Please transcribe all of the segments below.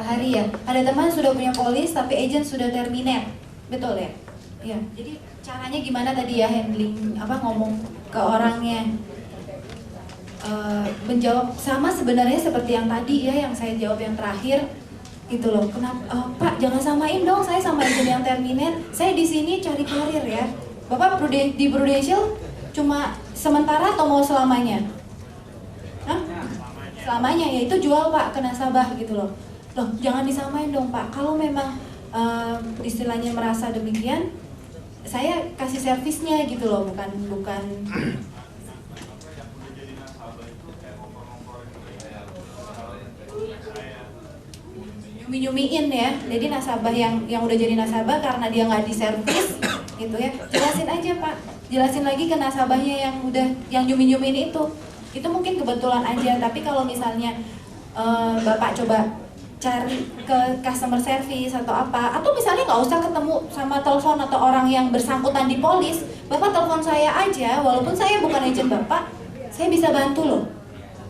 Pak Hari ya, ada teman sudah punya polis tapi agent sudah terminate, betul ya? Iya. Jadi caranya gimana tadi ya handling ngomong ke orangnya? Menjawab sama sebenarnya seperti yang tadi ya, yang saya jawab yang terakhir gitu loh. Kenapa Pak jangan samain dong saya sama agent yang terminate. Saya di sini cari karir ya. Bapak di Prudential cuma sementara atau mau selamanya? Hah? Selamanya, yaitu jual Pak ke nasabah gitu loh. Loh, jangan disamain dong Pak. Kalau memang istilahnya merasa demikian, saya kasih servisnya gitu loh, bukan nyumi-nyumiin ya. Jadi nasabah yang udah jadi nasabah karena dia nggak diservis gitu ya. Jelasin aja Pak. Jelasin lagi ke nasabahnya yang nyumi-nyumiin itu mungkin kebetulan aja. Tapi kalau misalnya Bapak coba cari ke customer service atau apa, atau misalnya nggak usah ketemu sama telepon atau orang yang bersangkutan di polis, Bapak telepon saya aja, walaupun saya bukan agent Bapak, saya bisa bantu loh.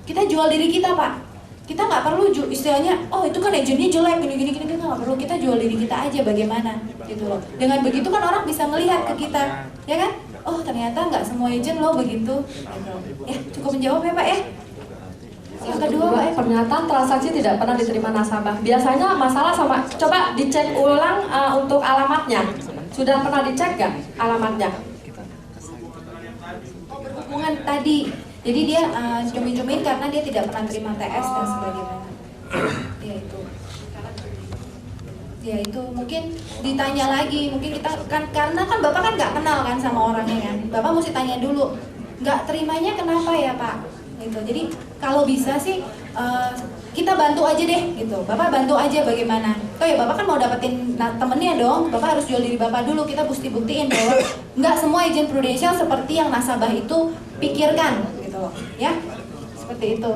Kita jual diri kita Pak, kita nggak perlu istilahnya, oh itu kan agentnya jelek, gini, kita nggak perlu, kita jual diri kita aja bagaimana gitu loh. Dengan begitu kan orang bisa melihat ke kita, ya kan? Oh ternyata nggak semua agent loh begitu. Ya cukup menjawab ya Pak ya. Yang kedua, pernyataan transaksi tidak pernah diterima nasabah. Biasanya masalah sama, coba dicek ulang untuk alamatnya. Sudah pernah dicek nggak alamatnya? Oh, berhubungan tadi. Jadi dia cumi-cumin karena dia tidak pernah terima TS dan sebagainya. Ya itu mungkin ditanya lagi. Mungkin kita karena kan Bapak kan nggak kenal kan sama orangnya kan. Bapak mesti tanya dulu. Nggak terimanya kenapa ya Pak? Gitu. Jadi kalau bisa sih kita bantu aja deh gitu. Bapak bantu aja bagaimana. Oh ya Bapak kan mau dapetin temennya dong. Bapak harus jual diri Bapak dulu. Kita buktiin bahwa nggak semua agent Prudential seperti yang nasabah itu pikirkan gitu loh. Ya seperti itu.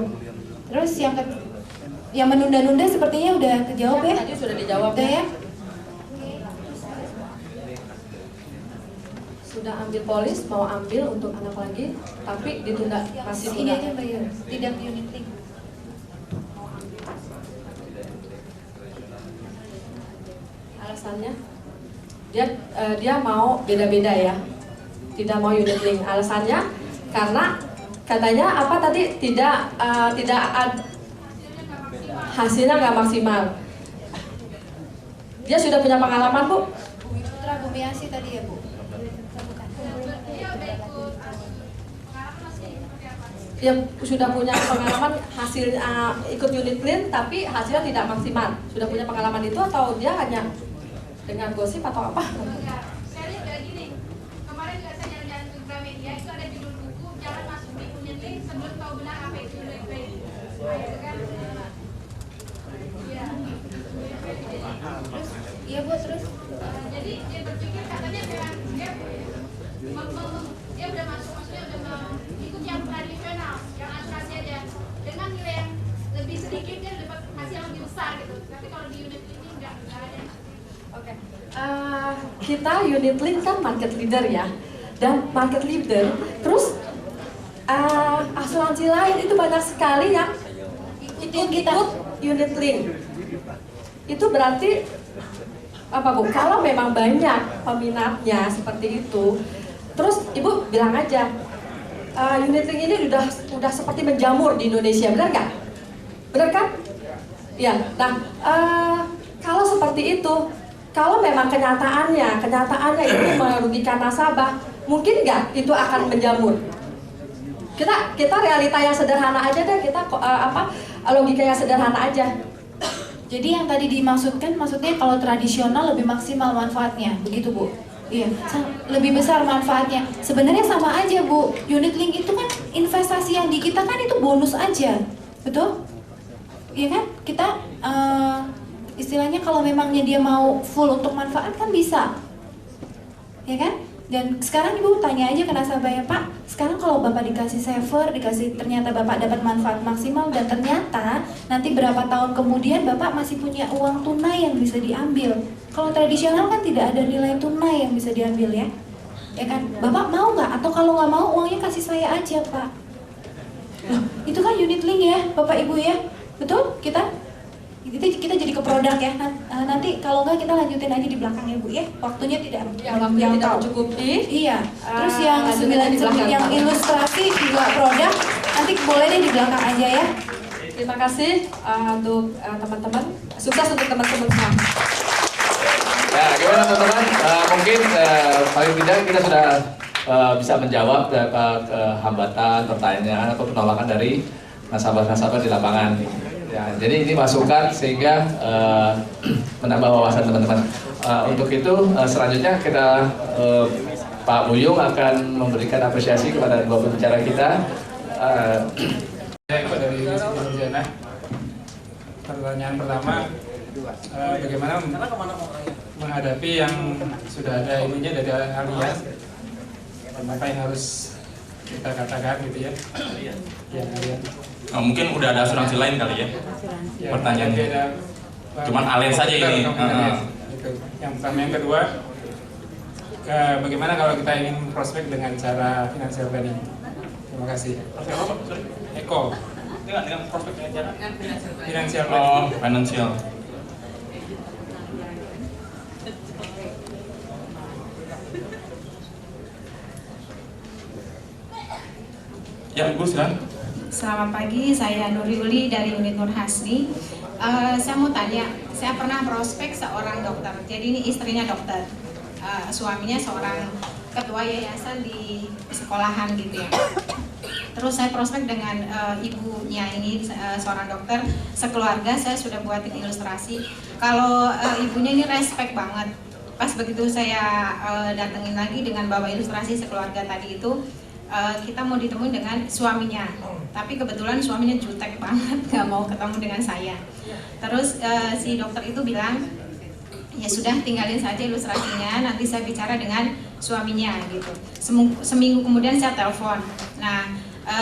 Terus yang menunda-nunda sepertinya udah kejawab ya. Tadi sudah dijawab. Udah ya. Sudah ambil polis, mau ambil untuk anak lagi, tapi ditunda masih ini aja Mbak Yur, tidak unit link. Alasannya dia mau beda-beda ya, tidak mau unit link. Alasannya karena katanya apa tadi tidak hasilnya nggak maksimal. Dia sudah punya pengalaman Bu? Putra Bumiasi tadi ya Bu. Dia sudah punya pengalaman hasil ikut unit link tapi hasilnya tidak maksimal. Sudah punya pengalaman itu atau dia hanya dengan gosip atau apa? Saya lihat kayak gini. Kemarin juga saya jalan-jalan ke Gramedia, itu ada judul buku Jangan Masuk di Unit Link Sebelum Tahu Benar Apa Itu Unit Link. Itu kan? Iya. Iya Bu, terus Jadi dia berpikir katanya dengan dia udah masuk, maksudnya udah ikut yang tradisional, yang asuransi aja dengan nilai yang lebih sedikit dia dapat hasil yang lebih besar gitu. Tapi kalau di unit link ini nggak ada. Oke. Kita unit link kan market leader ya, dan market leader. Terus asuransi lain itu banyak sekali yang ikut unit link. Itu berarti apa Bu? Kalau memang banyak peminatnya seperti itu, terus Ibu bilang aja unit link ini udah seperti menjamur di Indonesia, benar nggak? Benar kan? Ya. Nah, kalau seperti itu, kalau memang kenyataannya itu merugikan nasabah, mungkin nggak itu akan menjamur? Kita realita yang sederhana aja deh, kita logika yang sederhana aja. jadi yang tadi dimaksudkan, maksudnya kalau tradisional lebih maksimal manfaatnya, begitu Bu? Iya, lebih besar manfaatnya. Sebenarnya sama aja Bu, unit link itu kan investasi yang di kita kan itu bonus aja, betul? Iya kan? Kita istilahnya kalau memangnya dia mau full untuk manfaat kan bisa, ya kan? Dan sekarang Ibu tanya aja ke nasabahnya, Pak, sekarang kalau Bapak dikasih saver, ternyata Bapak dapat manfaat maksimal dan ternyata nanti berapa tahun kemudian Bapak masih punya uang tunai yang bisa diambil. Kalau tradisional kan tidak ada nilai tunai yang bisa diambil ya. Ya kan? Bapak mau nggak? Atau kalau nggak mau uangnya kasih saya aja, Pak. Loh, itu kan unit link ya, Bapak Ibu ya. Betul? Kita Itu kita jadi ke produk ya. Nanti kalau nggak kita lanjutin aja di belakang ya Bu ya. Waktunya tidak yang tidak mencukupi. Iya. Terus yang lanjutin di belakang. yang ilustrasi juga produk nanti boleh deh di belakang aja ya. Terima kasih untuk teman-teman. Sukses untuk teman-teman semua. Ya, gimana teman-teman? Mungkin paling tidak kita sudah bisa menjawab hambatan, pertanyaan atau penolakan dari nasabah-nasabah di lapangan. Ya, jadi ini masukan sehingga menambah wawasan teman-teman. Untuk itu selanjutnya kita Pak Buyung akan memberikan apresiasi kepada dua pembicara kita. Saya dari Nurjana. Pertanyaan pertama, bagaimana menghadapi yang sudah ada ininya dari alias? Apa yang harus kita katakan gitu ya? Ya, alias. Mungkin udah ada asuransi lain kali ya? Ya, Pertanyaannya. Cuman alias saja ini. Itu. Yang pertama, yang kedua, bagaimana kalau kita ingin prospek dengan cara financial planning? Terima kasih. Eko. Dengan prospek dengan cara? Financial planning. Oh, financial. Ya, Ibu silakan. Selamat pagi, saya Nuri Uli dari unit Nur Hasni. Saya mau tanya, saya pernah prospek seorang dokter. Jadi ini istrinya dokter, suaminya seorang ketua yayasan di sekolahan gitu ya. Terus saya prospek dengan ibunya ini seorang dokter sekeluarga. Saya sudah buatin ilustrasi. Kalau ibunya ini respect banget. Pas begitu saya datengin lagi dengan bawa ilustrasi sekeluarga tadi itu. Kita mau ditemuin dengan suaminya, tapi kebetulan suaminya jutek banget, gak mau ketemu dengan saya. Terus si dokter itu bilang, ya sudah tinggalin saja ilustrasinya, nanti saya bicara dengan suaminya gitu. Seminggu kemudian saya telepon. Nah,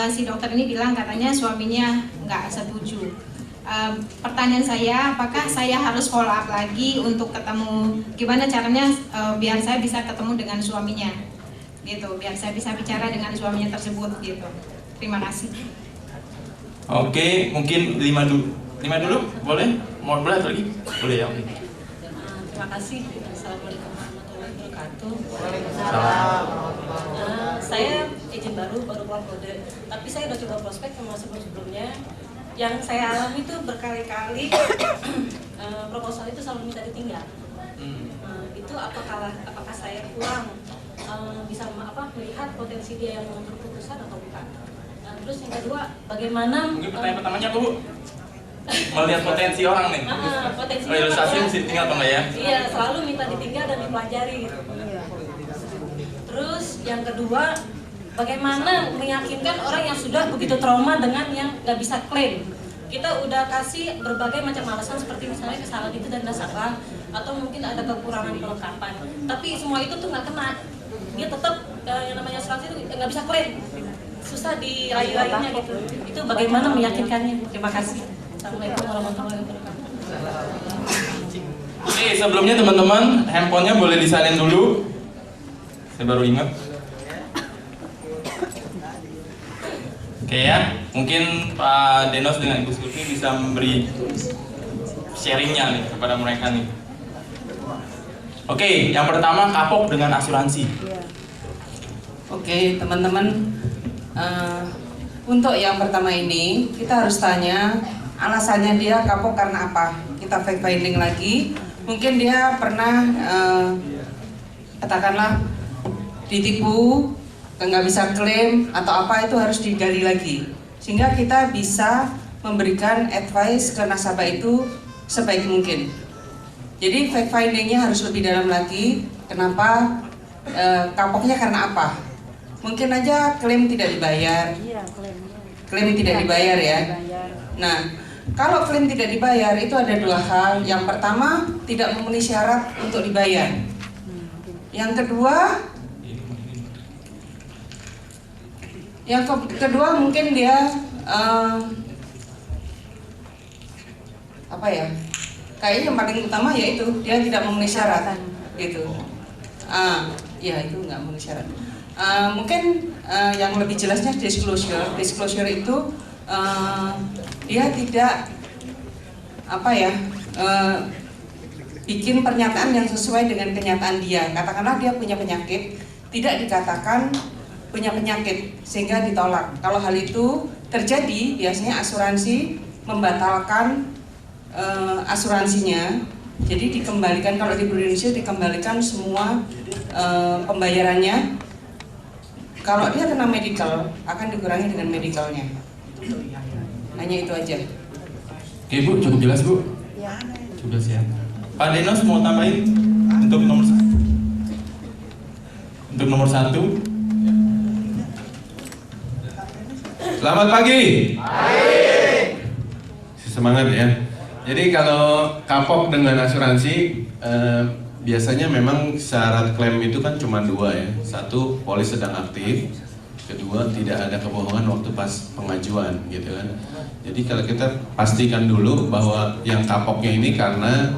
si dokter ini bilang katanya suaminya nggak setuju. Pertanyaan saya, apakah saya harus follow up lagi untuk ketemu? Gimana caranya biar saya bisa ketemu dengan suaminya? Gitu, biar saya bisa bicara dengan suaminya tersebut gitu. Terima kasih. Oke, mungkin 5 dulu, boleh? Mau boleh atau lagi? Boleh ya, oke. Terima kasih. Assalamualaikum warahmatullahi wabarakatuh. Saya izin baru keluar kode, tapi saya udah coba prospek sama sebelumnya. Yang saya alami itu berkali-kali proposal itu selalu minta ditinggal. Itu apakah saya kurang bisa melihat potensi dia yang mengambil keputusan atau bukan? Terus yang kedua, bagaimana? Mungkin pertanyaan pertamanya apa, Bu? Melihat potensi orang nih. Potensi ilustrasi mesti ditinggal apa enggak ya? Iya, selalu minta ditinggal dan dipelajari gitu. Terus yang kedua, bagaimana meyakinkan orang yang sudah begitu trauma dengan yang nggak bisa klaim? Kita udah kasih berbagai macam alasan seperti misalnya kesalahan itu dari nasabah atau mungkin ada kekurangan perlengkapan, tapi semua itu tuh nggak kena. Dia tetap yang namanya asuransi itu nggak bisa klaim, susah dirayu-rayunya gitu. Itu bagaimana meyakinkannya? Terima kasih. Assalamualaikum warahmatullahi wabarakatuh. Oke, sebelumnya teman-teman, handphonenya boleh disalin dulu. Saya baru ingat. Oke ya, mungkin Pak Denos dengan Ibu Sylvie bisa memberi sharingnya nih kepada mereka nih. Oke, yang pertama kapok dengan asuransi. Oke, teman-teman, untuk yang pertama ini kita harus tanya alasannya dia kapok karena apa. Kita fact finding lagi. Mungkin dia pernah katakanlah ditipu, nggak bisa klaim atau apa, itu harus digali lagi. Sehingga kita bisa memberikan advice ke nasabah itu sebaik mungkin. Jadi fact findingnya harus lebih dalam lagi. Kenapa kapoknya karena apa? Mungkin aja klaim tidak dibayar. Klaim tidak dibayar ya. Nah, kalau klaim tidak dibayar itu ada dua hal. Yang pertama, tidak memenuhi syarat untuk dibayar. Yang kedua mungkin dia apa ya? Kayaknya yang paling utama yaitu dia tidak memenuhi syarat, gitu. Ya itu nggak memenuhi syarat. Mungkin yang lebih jelasnya disclosure. Disclosure itu dia tidak bikin pernyataan yang sesuai dengan kenyataan dia. Katakanlah dia punya penyakit, tidak dikatakan punya penyakit sehingga ditolak. Kalau hal itu terjadi, biasanya asuransi membatalkan asuransinya. Jadi dikembalikan, kalau di Indonesia dikembalikan semua pembayarannya. Kalau dia kena medical, akan dikurangi dengan medicalnya. Hanya itu aja. Oke Bu, cukup jelas Bu? Ya. Sudah siap. Pak Denos mau tambahin untuk nomor satu? Selamat pagi. Semangat ya. Jadi kalau kapok dengan asuransi, biasanya memang syarat klaim itu kan cuma dua ya. Satu, polis sedang aktif. Kedua, tidak ada kebohongan waktu pas pengajuan gitu kan. Jadi kalau kita pastikan dulu bahwa yang kapoknya ini karena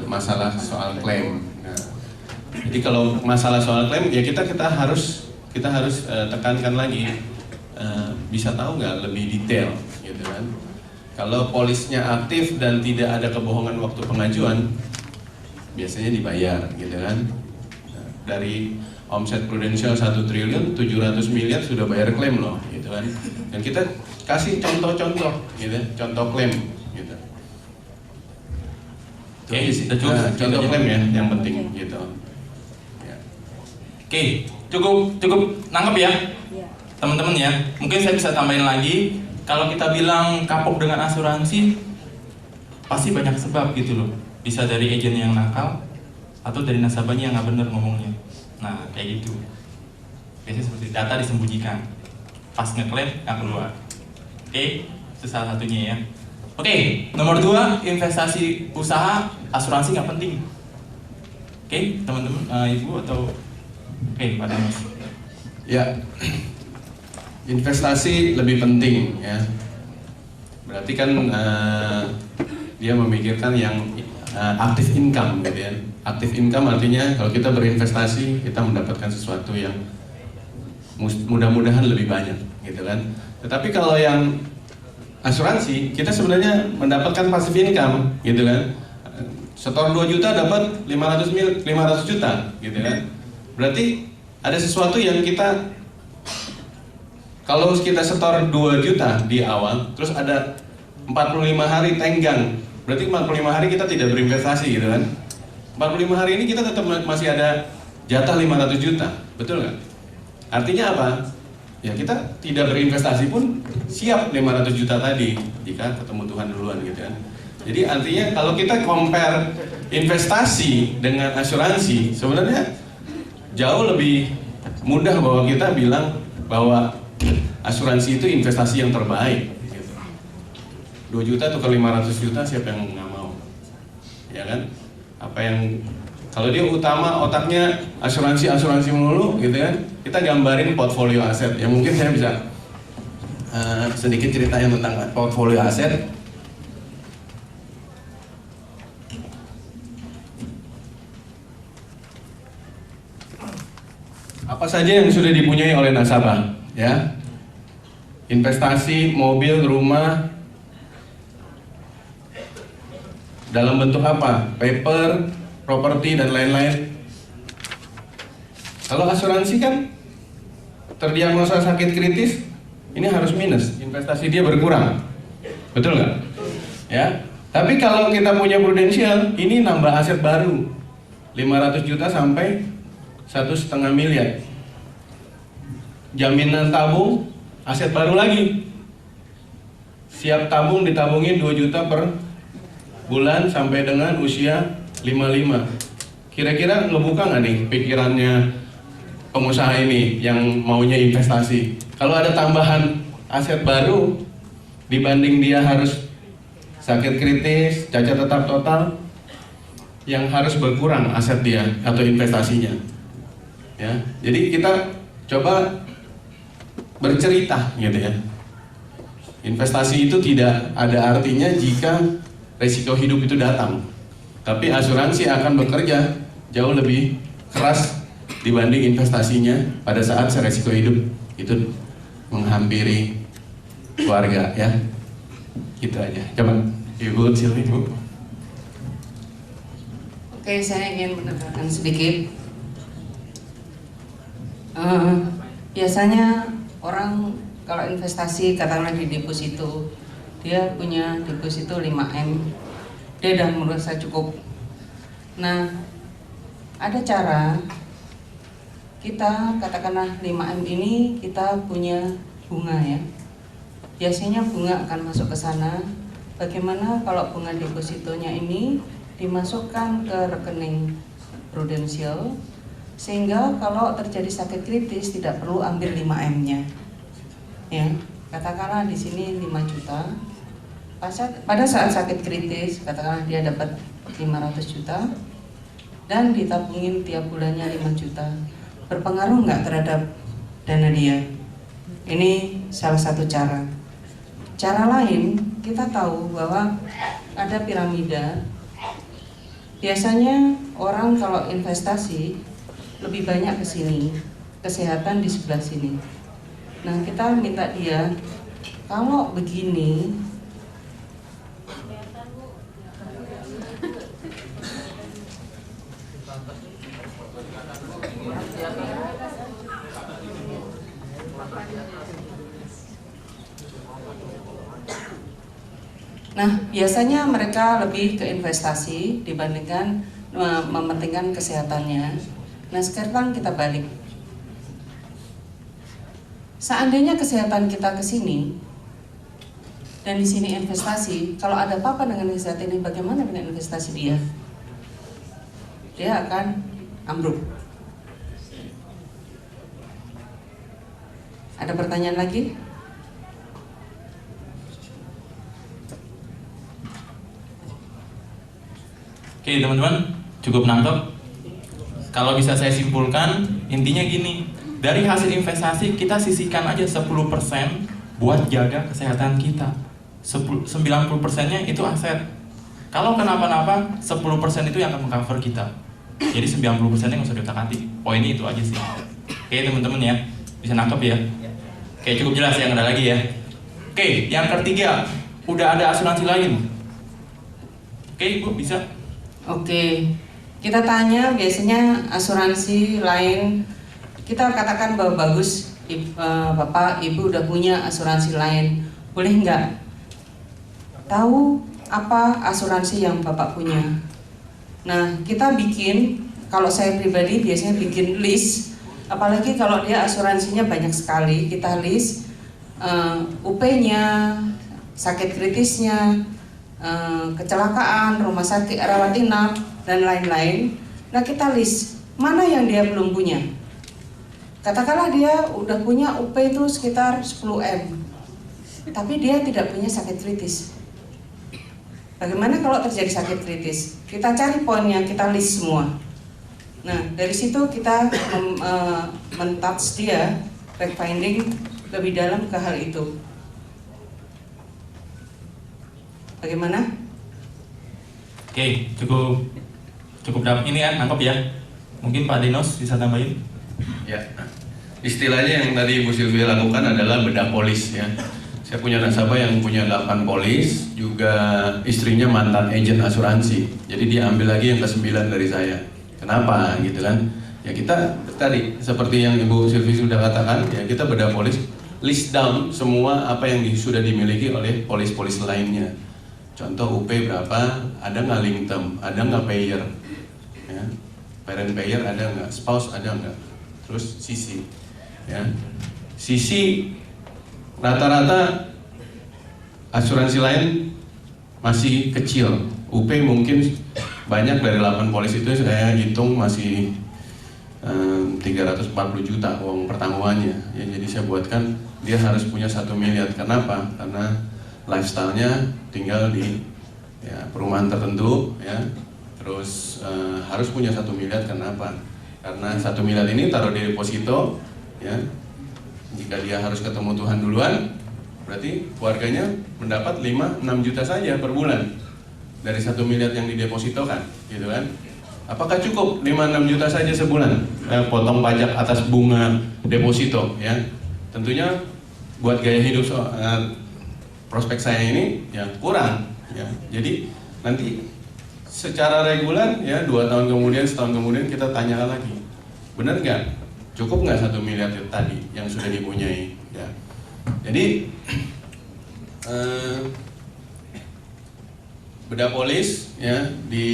masalah soal klaim. Nah, jadi kalau masalah soal klaim ya kita harus tekankan lagi, bisa tahu nggak lebih detail gitu kan. Kalau polisnya aktif dan tidak ada kebohongan waktu pengajuan, biasanya dibayar gitu kan. Nah, dari omset Prudential 1 triliun 700 miliar sudah bayar klaim loh gitu kan. Dan kita kasih contoh-contoh gitu, contoh klaim gitu. Oke, contoh klaim ya yang penting gitu. Ya. Oke, cukup nangkep ya, teman-teman ya. Mungkin saya bisa tambahin lagi, kalau kita bilang kapok dengan asuransi, pasti banyak sebab gitu loh. Bisa dari agen yang nakal, atau dari nasabahnya yang nggak bener ngomongnya. Nah, kayak gitu. Biasanya seperti data disembunyikan, pas ngeklaim nggak keluar. Oke, itu salah satunya ya. Oke, nomor 2, investasi usaha, asuransi nggak penting. Oke, teman-teman, Ibu atau Pak Denos. Ya, investasi lebih penting ya. Berarti kan dia memikirkan yang aktif income gitu ya. Aktif income artinya kalau kita berinvestasi kita mendapatkan sesuatu yang mudah-mudahan lebih banyak gitu kan. Tetapi kalau yang asuransi, kita sebenarnya mendapatkan passive income gitu kan. Setor 2 juta dapat 500 juta gitu kan. Berarti ada sesuatu yang kita, kalau kita setor 2 juta di awal, terus ada 45 hari tenggang, berarti 45 hari kita tidak berinvestasi gitu kan. 45 hari ini kita tetap masih ada jatah 500 juta, betul nggak? Artinya apa? Ya kita tidak berinvestasi pun siap 500 juta tadi jika ketemu Tuhan duluan gitu kan. Jadi artinya kalau kita compare investasi dengan asuransi, sebenarnya jauh lebih mudah bahwa kita bilang bahwa asuransi itu investasi yang terbaik gitu. 2 juta tukar 500 juta siapa yang nggak mau? Ya kan? Apa yang kalau dia utama otaknya asuransi melulu gitu kan, kita gambarin portfolio aset. Ya mungkin saya bisa sedikit ceritain tentang portfolio aset. Apa saja yang sudah dipunyai oleh nasabah, ya? Investasi, mobil, rumah, dalam bentuk apa? Paper, properti dan lain-lain. Kalau asuransi kan terdiagnosa sakit kritis, ini harus minus, investasi dia berkurang, betul nggak? Ya. Tapi kalau kita punya Prudential, ini nambah aset baru, 500 juta sampai 1,5 miliar. Jaminan tabung, aset baru lagi. Siap tabung ditabungin 2 juta per bulan sampai dengan usia 55. Kira-kira ngebuka nggak nih pikirannya pengusaha ini yang maunya investasi? Kalau ada tambahan aset baru dibanding dia harus sakit kritis, cacat tetap total, yang harus berkurang aset dia atau investasinya. Ya, jadi kita coba bercerita gitu ya. Investasi itu tidak ada artinya jika resiko hidup itu datang. Tapi asuransi akan bekerja jauh lebih keras dibanding investasinya pada saat resiko hidup itu menghampiri keluarga ya. Gitu aja. Coba. Ibu Silvi, Bu. Oke, saya ingin menambahkan sedikit. Biasanya orang kalau investasi katakanlah di deposito, dia punya deposito 5M, dia udah merasa cukup. Nah, ada cara kita katakanlah 5M ini kita punya bunga ya. Biasanya bunga akan masuk ke sana. Bagaimana kalau bunga depositonya ini dimasukkan ke rekening prudensial, sehingga kalau terjadi sakit kritis tidak perlu ambil 5M-nya. Ya, katakanlah di sini 5 juta. Pada saat sakit kritis, katakanlah dia dapat 500 juta dan ditabungin tiap bulannya 5 juta. Berpengaruh nggak terhadap dana dia? Ini salah satu cara. Cara lain, kita tahu bahwa ada piramida. Biasanya orang kalau investasi lebih banyak ke sini, kesehatan di sebelah sini. Nah, kita minta dia kalau begini Nah, biasanya mereka lebih ke investasi dibandingkan mementingkan kesehatannya. Nah, sekarang kita balik. Seandainya kesehatan kita ke sini dan di sini investasi, kalau ada apa-apa dengan kesehatan ini, bagaimana dengan investasi dia? Dia akan ambruk. Ada pertanyaan lagi? Oke teman-teman, cukup nangkep. Kalau bisa saya simpulkan, intinya gini, dari hasil investasi kita sisihkan aja 10% buat jaga kesehatan kita. 90%-nya itu aset. Kalau kenapa-napa, 10% itu yang akan meng-cover kita. Jadi 90%-nya nggak usah diutak-atik. Poinnya itu aja sih. Oke teman-teman ya, bisa nangkep ya. Oke, cukup jelas ya, nggak ada lagi ya. Oke, yang ketiga, udah ada asuransi lain. Oke, Ibu bisa. Oke, kita tanya biasanya asuransi lain, kita katakan bahwa bagus, Bapak, Ibu udah punya asuransi lain, boleh nggak tahu apa asuransi yang Bapak punya? Nah, kita bikin, kalau saya pribadi biasanya bikin list, apalagi kalau dia asuransinya banyak sekali, kita list UP-nya, sakit kritisnya, kecelakaan, rumah sakit, rawat inap, dan lain-lain. Nah, kita list mana yang dia belum punya. Katakanlah dia udah punya UP itu sekitar 10M, tapi dia tidak punya sakit kritis. Bagaimana kalau terjadi sakit kritis? Kita cari poinnya, kita list semua. Nah, dari situ kita men-touch dia, fact finding lebih dalam ke hal itu. Bagaimana? Oke, cukup dapat ini kan, nangkep ya. Mungkin Pak Dinos bisa tambahin? Ya, istilahnya yang tadi Ibu Silvia lakukan adalah bedah polis ya. Saya punya nasabah yang punya 8 polis, juga istrinya mantan agen asuransi. Jadi dia ambil lagi yang ke-9 dari saya. Kenapa gitu kan? Ya kita tadi seperti yang Ibu Silvi sudah katakan, ya kita bedah polis, list down semua apa yang sudah dimiliki oleh polis-polis lainnya. Contoh UP berapa, ada nggak link term, ada nggak payer, ya. Parent payer ada nggak, spouse ada nggak, terus sisi, ya. Sisi rata-rata asuransi lain masih kecil, UP mungkin banyak dari 8 polis itu saya hitung masih 340 juta uang pertanggungannya, ya. Jadi saya buatkan dia harus punya 1 miliar, kenapa? Karena lifestyle-nya tinggal di ya, perumahan tertentu ya, terus harus punya 1 miliar. Kenapa? Karena 1 miliar ini taruh di deposito ya, jika dia harus ketemu Tuhan duluan berarti keluarganya mendapat 5-6 juta saja per bulan dari 1 miliar yang didepositokan gitu kan. Apakah cukup 5-6 juta saja sebulan potong pajak atas bunga deposito ya? Tentunya buat gaya hidup prospek saya ini ya kurang ya. Jadi nanti secara reguler ya 2 tahun kemudian, setahun kemudian kita tanyakan lagi, benar nggak, cukup nggak 1 miliar itu tadi yang sudah dipunyai ya. Jadi bedah polis ya, di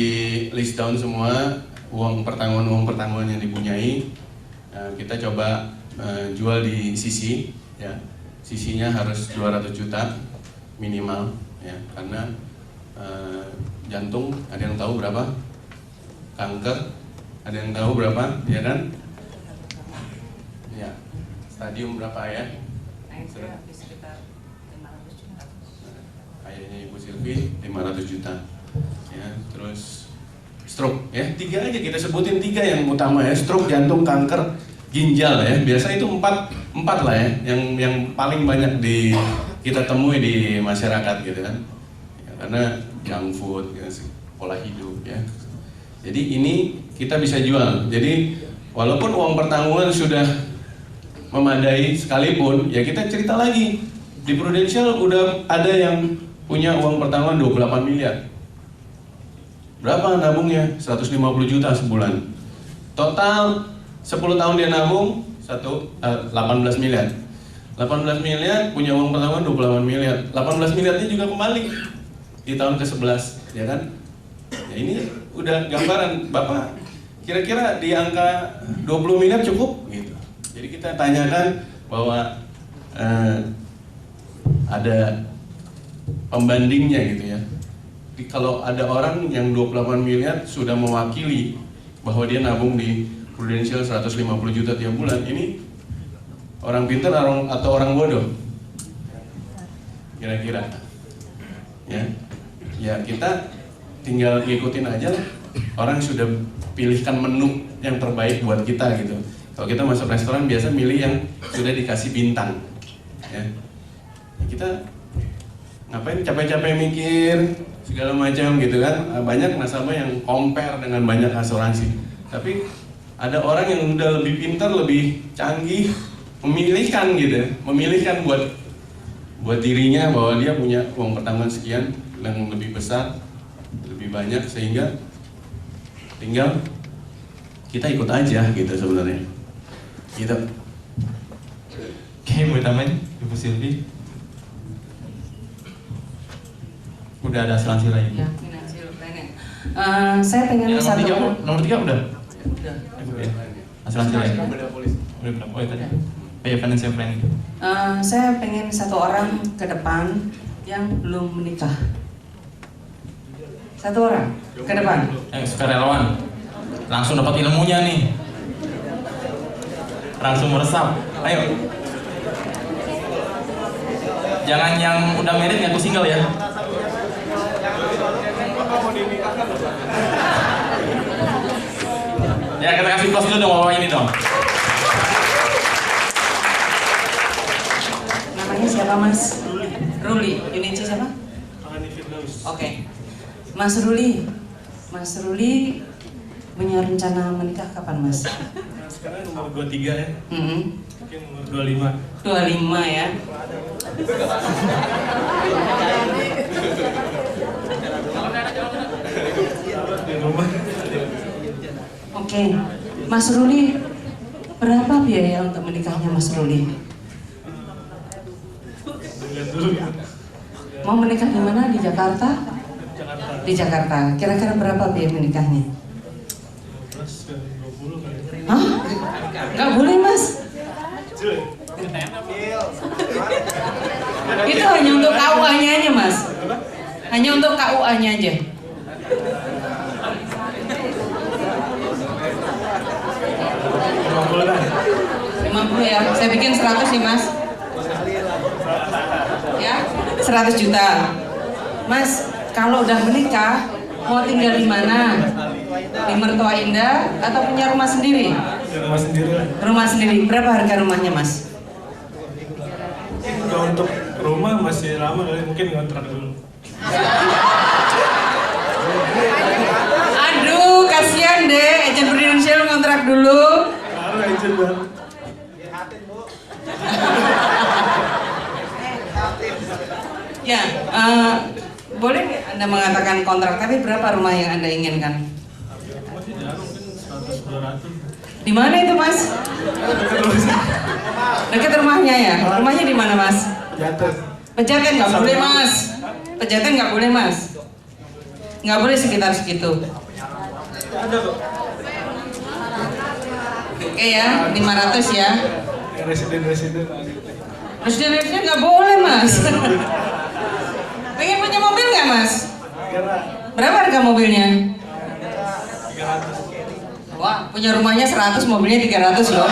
list down semua uang pertanggungan yang dipunyai, kita coba jual di sisi ya, sisinya harus 200 juta minimal ya, karena jantung ada yang tahu berapa, kanker ada yang tahu berapa, ya kan? Ya, stadium berapa ya? Kayaknya Ibu Silvi 500 juta, ya. Terus stroke, ya 3 aja kita sebutin 3 yang utama ya, stroke, jantung, kanker, ginjal ya. Biasa itu 4 lah ya, yang paling banyak kita temui di masyarakat gitu kan. Ya, karena junk food, ya, pola hidup ya. Jadi ini kita bisa jual. Jadi walaupun uang pertanggungan sudah memadai sekalipun, ya kita cerita lagi. Di Prudential udah ada yang punya uang pertanggungan 28 miliar. Berapa nabungnya? 150 juta sebulan. Total 10 tahun dia nabung 18 miliar. 18 miliar punya uang pertanggungan 28 miliar. 18 miliarnya juga kembali di tahun ke-11, ya kan? Ya ini udah gambaran, Bapak kira-kira di angka 20 miliar cukup gitu. Jadi kita tanyakan bahwa ada pembandingnya gitu ya. Jadi kalau ada orang yang 28 miliar sudah mewakili bahwa dia nabung di Prudential 150 juta tiap bulan, ini orang pintar atau orang bodoh? Kira-kira. Ya kita tinggal ngikutin aja lah. Orang sudah pilihkan menu yang terbaik buat kita gitu. Kalau kita masuk restoran biasa milih yang sudah dikasih bintang ya. Kita ngapain capek-capek mikir segala macam gitu kan. Banyak nasabah yang compare dengan banyak asuransi. Tapi ada orang yang udah lebih pintar, lebih canggih, memilihkan gitu, memilihkan buat dirinya bahwa dia punya uang pertanggungan sekian yang lebih besar, lebih banyak, sehingga tinggal kita ikut aja gitu sebenarnya. Gitu. Oke, mau tambahin Ibu Silvi? Udah ada asuransi lain? Ya, financial planning. Saya pengen satu. Nomor 3 udah? Udah. Asuransi lain? Udah. Oh, tadi. Ya, financial planning. Saya pengen 1 orang ke depan yang belum menikah. 1 orang ke depan. Sukarelawan. Langsung dapat ilmunya nih. Langsung meresap. Ayo. Jangan yang udah married ngaku single ya. Ya, kita kasih plus dulu dong bawa ini dong. Namanya siapa, Mas? Ruli. Unit C siapa? Oke. Mas Ruli punya rencana menikah kapan, Mas? Sekarang nomor 23 ya. Mungkin nomor 25. 25 ya. Oke. Mas Ruli, berapa biaya untuk menikahnya Mas Ruli? Mau menikah di mana? Di Jakarta? Di Jakarta. Kira-kira berapa biaya menikahnya? 20 kali. Hah? Nggak boleh, Mas. Itu hanya untuk KUA-nya aja, Mas. Hanya untuk KUA-nya aja. Ya, saya bikin 100 sih, Mas. Ya, 100 juta. Mas, kalau udah menikah, mau tinggal di mana? Di Mertua Indah atau punya rumah sendiri? Rumah sendiri lah. Rumah sendiri. Berapa harga rumahnya, Mas? Kalau untuk rumah masih lama kali, mungkin ngontrak dulu. Aduh, kasihan deh, agent Prudential ngontrak dulu. Karena agent Bang. Ya, Boleh nggak Anda mengatakan kontrak, tapi berapa rumah yang Anda inginkan? Di mana itu, Mas? Dekat rumahnya ya? Rumahnya di mana, Mas? Pejaten nggak boleh, Mas. Pejaten nggak boleh, Mas. Nggak boleh sekitar segitu. Oke ya, 500 ya. Residen nggak boleh, Mas. Pengen punya mobil nggak, Mas? Berapa harga mobilnya? 300. Wah, punya rumahnya 100, mobilnya 300 loh.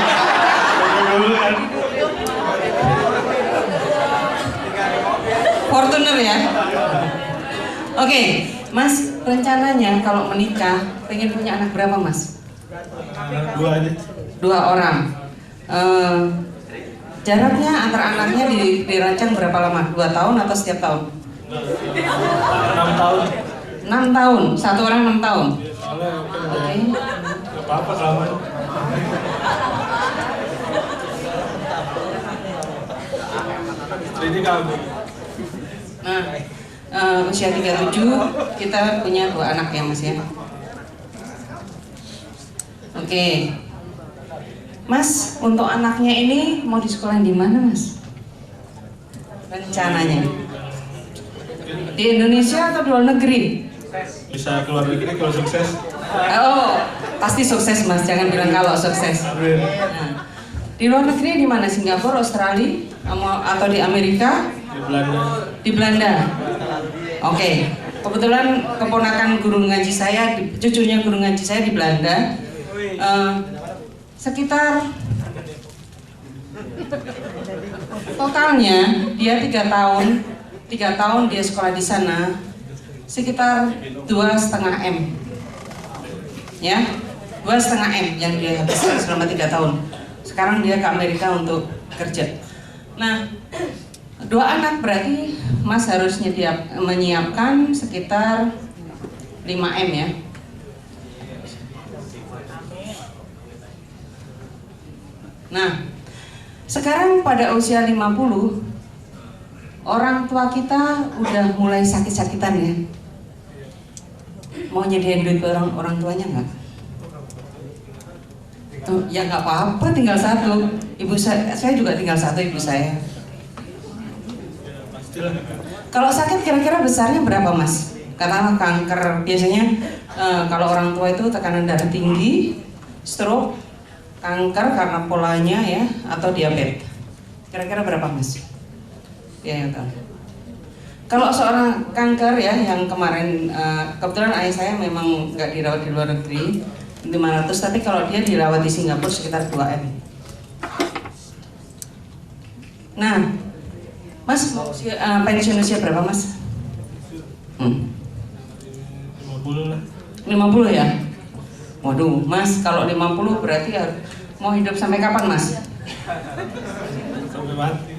Fortuner ya. Oke, Mas, rencananya kalau menikah pengen punya anak berapa, Mas? 2 aja. 2 orang. Jaraknya antara anaknya dirancang berapa lama? 2 tahun atau setiap tahun? 6 tahun. 6 tahun, satu orang 6 tahun. Oke. Gak apa-apa selama. Ini kamu. Nah, usia 37 kita punya 2 anak ya, Mas ya. Oke. Mas, untuk anaknya ini mau di sekolah di mana, Mas? Rencananya di Indonesia atau di luar negeri? Bisa keluar negeri kalau sukses. Oh, pasti sukses, Mas. Jangan bilang kalau sukses. Nah, di luar negeri di mana? Singapura, Australia, atau di Amerika? Di Belanda. Di Belanda. Oke. Kebetulan keponakan guru ngaji saya, cucunya guru ngaji saya di Belanda. Sekitar totalnya dia 3 tahun dia sekolah di sana, sekitar 2,5 M. Ya, 2,5 M yang dia habiskan selama 3 tahun. Sekarang dia ke Amerika untuk kerja. Nah, 2 anak berarti Mas harus menyiapkan sekitar 5 M ya. Nah, sekarang pada usia 50, orang tua kita udah mulai sakit-sakitan ya. Mau nyediain duit ke orang tuanya nggak? Tuh, ya nggak apa-apa, tinggal 1. Ibu saya juga tinggal 1 ibu saya. Kalau sakit kira-kira besarnya berapa, Mas? Katakanlah kanker, biasanya kalau orang tua itu tekanan darah tinggi, stroke, kanker karena polanya ya, atau diabetes. Kira-kira berapa, Mas? Ya, tahu. Kalau seorang kanker ya, yang kemarin kebetulan ayah saya memang nggak dirawat di luar negeri, 500, tapi kalau dia dirawat di Singapura sekitar 2 M. Nah, Mas pensiun usia berapa, Mas? 50 lah. 50 ya? Waduh, Mas, kalau 50 berarti mau hidup sampai kapan, Mas? Sampai mati.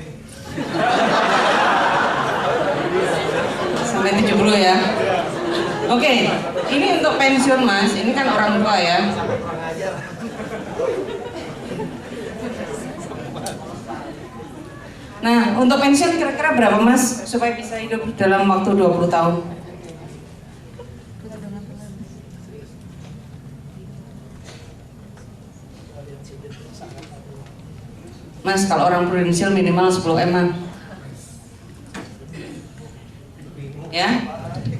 Sampai 70 ya? Oke, ini untuk pensiun, Mas. Ini kan orang tua ya. Nah, untuk pensiun kira-kira berapa, Mas? Supaya bisa hidup dalam waktu 20 tahun. Mas, kalau orang prudensial minimal 10 M-an. Ya.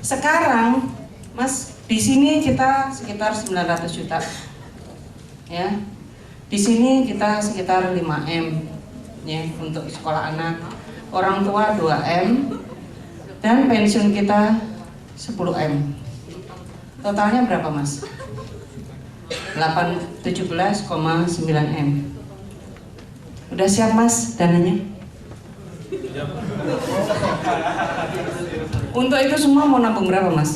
Sekarang, Mas, di sini kita sekitar 900 juta. Ya. Di sini kita sekitar 5 M ya untuk sekolah anak. Orang tua 2 M dan pensiun kita 10 M. Totalnya berapa, Mas? 17,9 M. Udah siap, Mas, dananya? Untuk itu semua mau nabung berapa, Mas?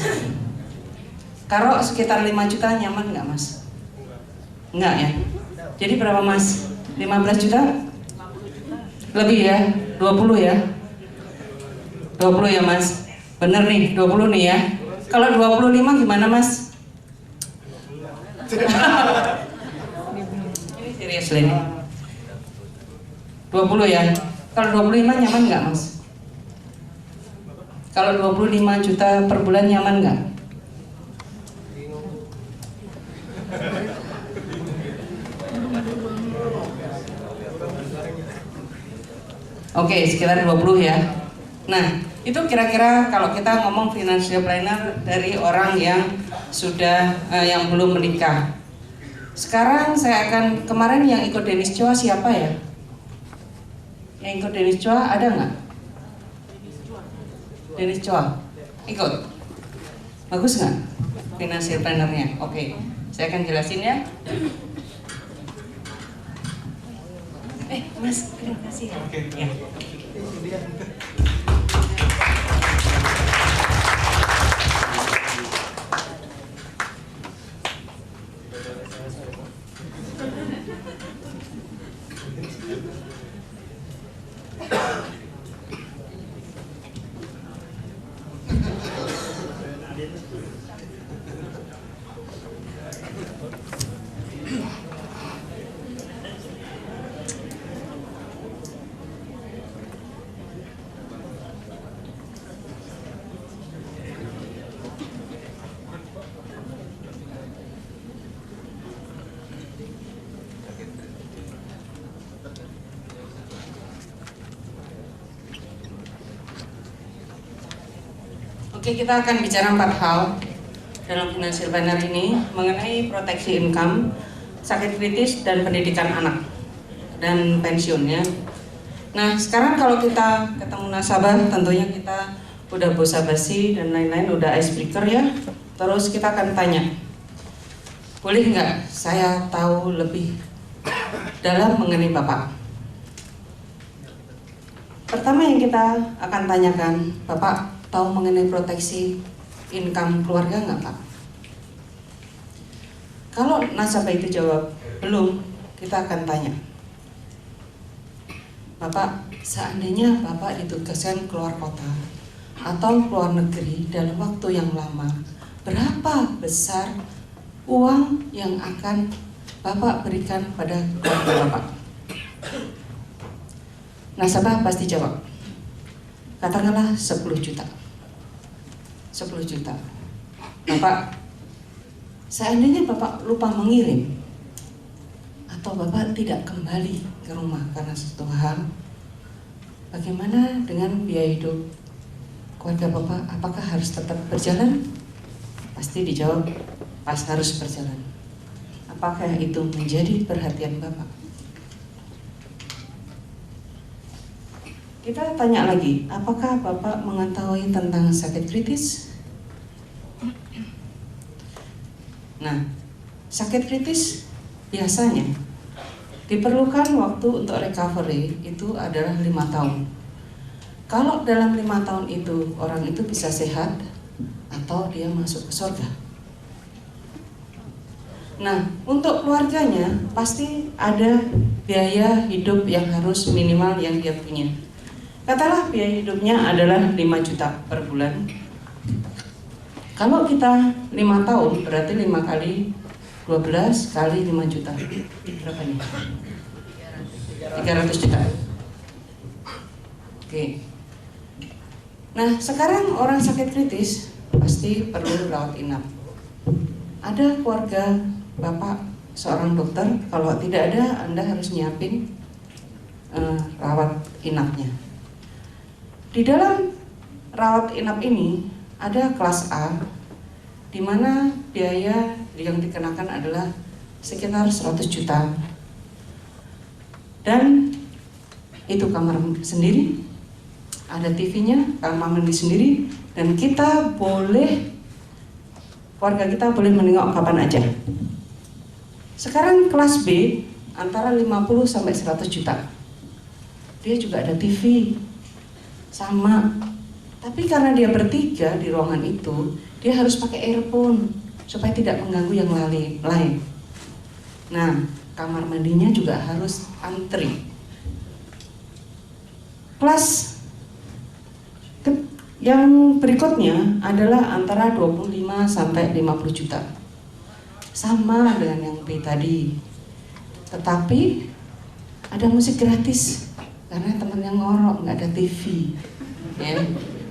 Kalau sekitar 5 juta nyaman nggak, Mas? Enggak ya? Jadi berapa, Mas? 15 juta? Lebih ya? 20 ya? 20 ya, Mas? Bener nih, 20 nih ya? Kalau 25 gimana, Mas? Ini serius nih. 20 ya? Kalau 25 nyaman nggak, Mas? Kalau 25 juta per bulan nyaman nggak? Oke, sekitar 20 ya. Nah, itu kira-kira kalau kita ngomong financial planner dari orang yang sudah yang belum menikah. Sekarang saya akan, kemarin yang ikut Dennis Chua siapa ya? Yang ikut Dennis Chua ada nggak? Dennis Chua ikut? Bagus nggak financial plannernya? Oke, saya akan jelasin ya. Mas, terima kasih ya. Ya. Oke, kita akan bicara 4 hal dalam financial planner ini mengenai proteksi income, sakit kritis, dan pendidikan anak dan pensiunnya. Nah, sekarang kalau kita ketemu nasabah, tentunya kita udah basa-basi dan lain-lain, udah icebreaker ya. Terus kita akan tanya, boleh nggak saya tahu lebih dalam mengenai Bapak? Pertama yang kita akan tanyakan, Bapak tahu mengenai proteksi income keluarga nggak Pak? Kalau nasabah itu jawab belum, kita akan tanya, Bapak, seandainya Bapak ditugaskan keluar kota atau keluar negeri dalam waktu yang lama, berapa besar uang yang akan Bapak berikan pada keluarga Bapak? Nasabah pasti jawab, katakanlah 10 juta. 10 juta. Bapak, seandainya Bapak lupa mengirim atau Bapak tidak kembali ke rumah karena suatu hal, bagaimana dengan biaya hidup keluarga Bapak? Apakah harus tetap berjalan? Pasti dijawab, pas harus berjalan. Apakah itu menjadi perhatian Bapak? Kita tanya lagi, apakah Bapak mengetahui tentang sakit kritis? Nah, sakit kritis biasanya diperlukan waktu untuk recovery itu adalah 5 tahun. Kalau dalam 5 tahun itu orang itu bisa sehat atau dia masuk ke surga. Nah, untuk keluarganya pasti ada biaya hidup yang harus minimal yang dia punya. Katalah biaya hidupnya adalah 5 juta per bulan. Kalau kita 5 tahun berarti 5 kali 12 kali 5 juta. Berapa nih? 300 juta. Oke. Nah, sekarang orang sakit kritis pasti perlu rawat inap. Ada keluarga Bapak seorang dokter, kalau tidak ada Anda harus nyiapin rawat inapnya. Di dalam rawat inap ini ada kelas A, di mana biaya yang dikenakan adalah sekitar 100 juta. Dan itu kamar sendiri, ada TV-nya, kamar mandi sendiri, dan kita boleh, keluarga kita boleh menengok kapan aja. Sekarang kelas B antara 50 sampai 100 juta. Dia juga ada TV. Sama, tapi karena dia bertiga di ruangan itu, dia harus pakai earphone supaya tidak mengganggu yang lain. Nah, kamar mandinya juga harus antri. Kelas yang berikutnya adalah antara 25 sampai 50 juta. Sama dengan yang B tadi. Tetapi ada musik gratis. Karena temennya ngorok, nggak ada TV, ya.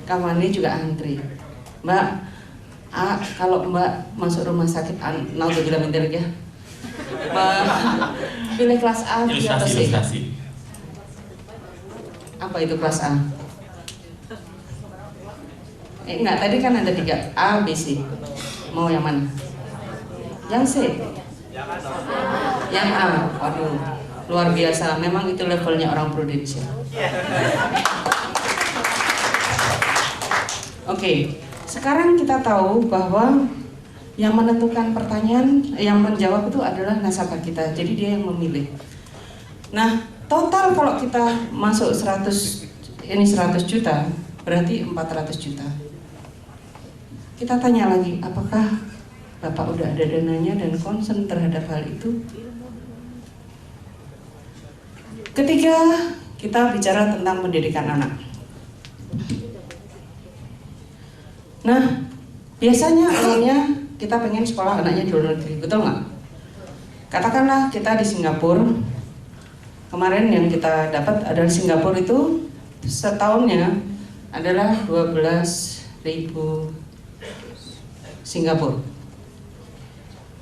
kamar mandi juga antri. Mbak, kalau Mbak masuk rumah sakit, naudzubillah min dzalik ya, pilih kelas A, B atau C? Ilustrasi. Apa itu kelas A? Enggak, tadi kan ada 3, A, B, C. Mau yang mana? Yang C? Yang A. Waduh, luar biasa. Memang itu levelnya orang prudensial. Oke, sekarang kita tahu bahwa yang menentukan pertanyaan, yang menjawab itu adalah nasabah kita. Jadi dia yang memilih. Nah, total kalau kita masuk 100 juta, berarti 400 juta. Kita tanya lagi, apakah Bapak udah ada dananya dan concern terhadap hal itu? Ketiga, kita bicara tentang pendidikan anak. Nah, biasanya awalnya kita pengen sekolah anaknya di luar negeri, betul nggak? Katakanlah kita di Singapura. Kemarin yang kita dapat adalah Singapura itu setahunnya adalah 12.000 Singapura.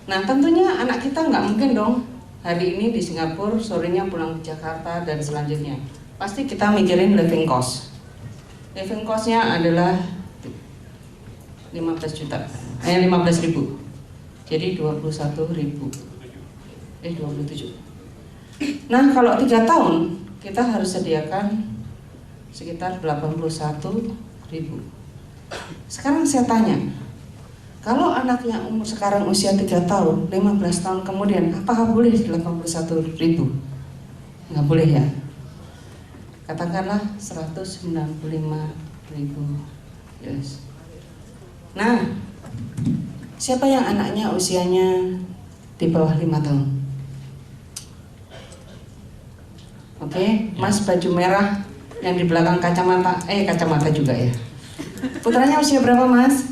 Nah, tentunya anak kita nggak mungkin dong hari ini di Singapura, sorenya pulang ke Jakarta dan selanjutnya. Pasti kita mikirin living cost. Living cost-nya adalah 15 juta, 15.000. Jadi 21.000. 27. Nah, kalau 3 tahun kita harus sediakan sekitar 81.000. Sekarang saya tanya, kalau anaknya umur sekarang usia 3 tahun, 15 tahun kemudian, apakah boleh 81.000? Nggak boleh ya? Katakanlah 195.000. Yes. Nah, siapa yang anaknya usianya di bawah 5 tahun? Oke, Mas baju merah yang di belakang kacamata juga ya. Putranya usia berapa, Mas?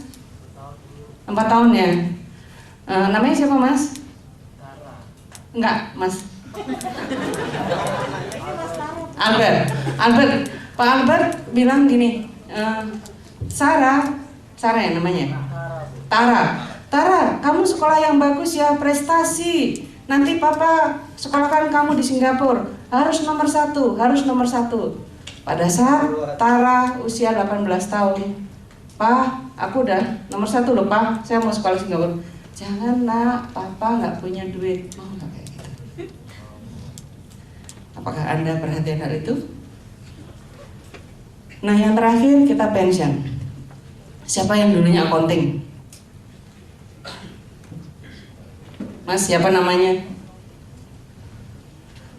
4 tahun ya. Namanya siapa, Mas? Enggak, Mas. Albert. Pak Albert bilang gini, Sarah ya namanya. Tara, kamu sekolah yang bagus ya, prestasi. Nanti papa sekolahkan kamu di Singapura. Harus nomor satu. Pada saat Tara usia 18 tahun, Pak, aku udah nomor 1 loh, Pak. Saya mau sekolah Singapura. Jangan nak, papa nggak punya duit. Mau nggak kayak gitu? Apakah Anda perhatian hal itu? Nah, yang terakhir kita pensiun. Siapa yang dulunya accounting? Mas, siapa namanya?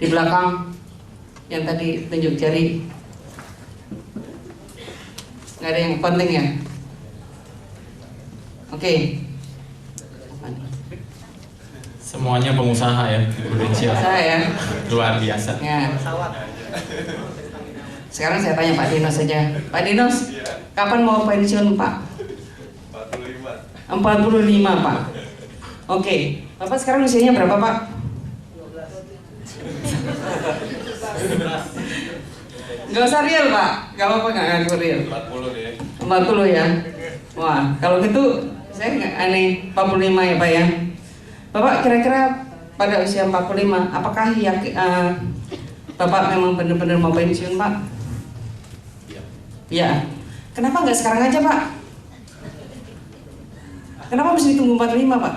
Di belakang yang tadi tunjuk jari. Nggak ada yang accounting ya? Oke. Semuanya pengusaha ya, prudensial. Saya ya. Luar biasa. Ya. Sekarang saya tanya Pak Dinos saja. Pak Dinos, kapan mau pensiun Pak? 45 Pak. Oke, Bapak sekarang usianya berapa Pak? Gak usah real Pak, gak apa-apa, gak ngaku real. 40 deh. 40 ya. Wah, kalau gitu saya nggak aneh 45 ya Pak ya. Bapak kira-kira pada usia 45, apakah Bapak memang benar-benar mau pensiun Pak? Iya. Kenapa nggak sekarang aja Pak? Kenapa mesti ditunggu 45 Pak?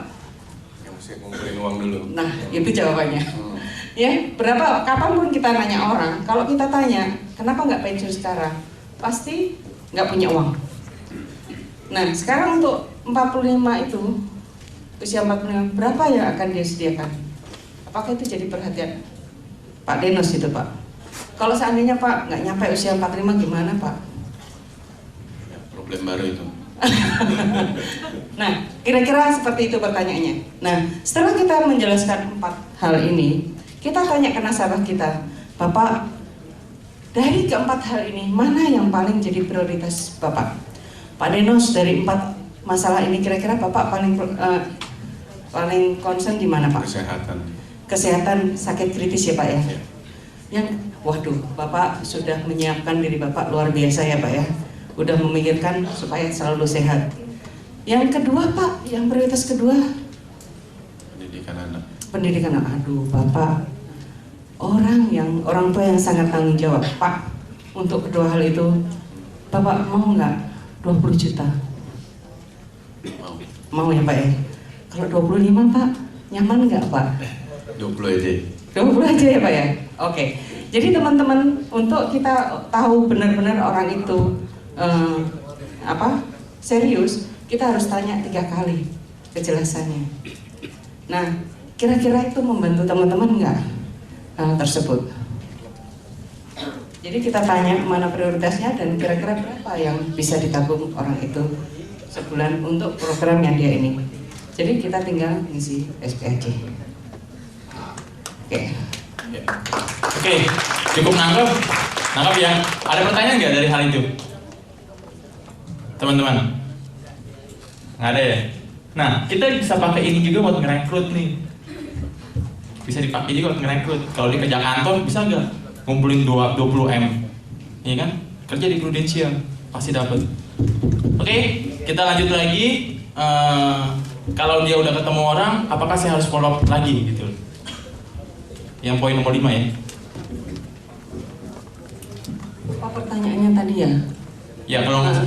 Ya mesti ngumpulin uang dulu. Nah, itu jawabannya. Ya, kapanpun kita nanya orang, kalau kita tanya, kenapa nggak pensiun sekarang? Pasti nggak punya uang. Nah, sekarang untuk 45 itu, usia 45, berapa yang akan dia sediakan? Apakah itu jadi perhatian Pak Dinos itu Pak? Kalau seandainya Pak nggak nyampe usia 45 gimana Pak? Ya, problem baru itu. Nah, kira-kira seperti itu pertanyaannya. Nah, setelah kita menjelaskan 4 hal ini, kita tanya ke nasabah kita, Bapak, dari keempat hal ini, mana yang paling jadi prioritas Bapak? Pak Dinos, dari 4 masalah ini, kira-kira Bapak paling concern di mana Pak? Kesehatan sakit kritis ya Pak ya? Yang, waduh, Bapak sudah menyiapkan diri Bapak luar biasa ya Pak ya? udah memikirkan supaya selalu sehat. Yang kedua Pak, yang prioritas kedua Pendidikan anak. pendidikan anak. Aduh Bapak, orang tua yang sangat tanggung jawab Pak. Untuk kedua hal itu, Bapak mau nggak 20 juta? Mau ya Pak ya? Kalau 25 Pak, nyaman nggak Pak? 20 aja. 20 aja ya Pak ya? Oke. Jadi teman-teman, untuk kita tahu benar-benar orang itu serius, kita harus tanya 3 kali kejelasannya. Nah, kira-kira itu membantu teman-teman nggak tersebut? Jadi kita tanya mana prioritasnya dan kira-kira berapa yang bisa ditabung orang itu sebulan untuk program yang dia ini. Jadi kita tinggal ngisi SPAJ. Oke, cukup nangkep ya. Ada pertanyaan nggak dari hal itu, teman-teman? Nggak ada ya? Nah, kita bisa pakai ini juga buat ngerekrut nih. Bisa dipakai juga buat ngerekrut. Kalau di kerja kantor bisa nggak ngumpulin 20M, iya kan? Kerja di Prudential pasti dapat. Oke, kita lanjut lagi. Kalau dia udah ketemu orang, apakah saya harus follow up lagi gitu? Yang poin nomor 5 ya. Apa pertanyaannya tadi ya? Ya kalau nggak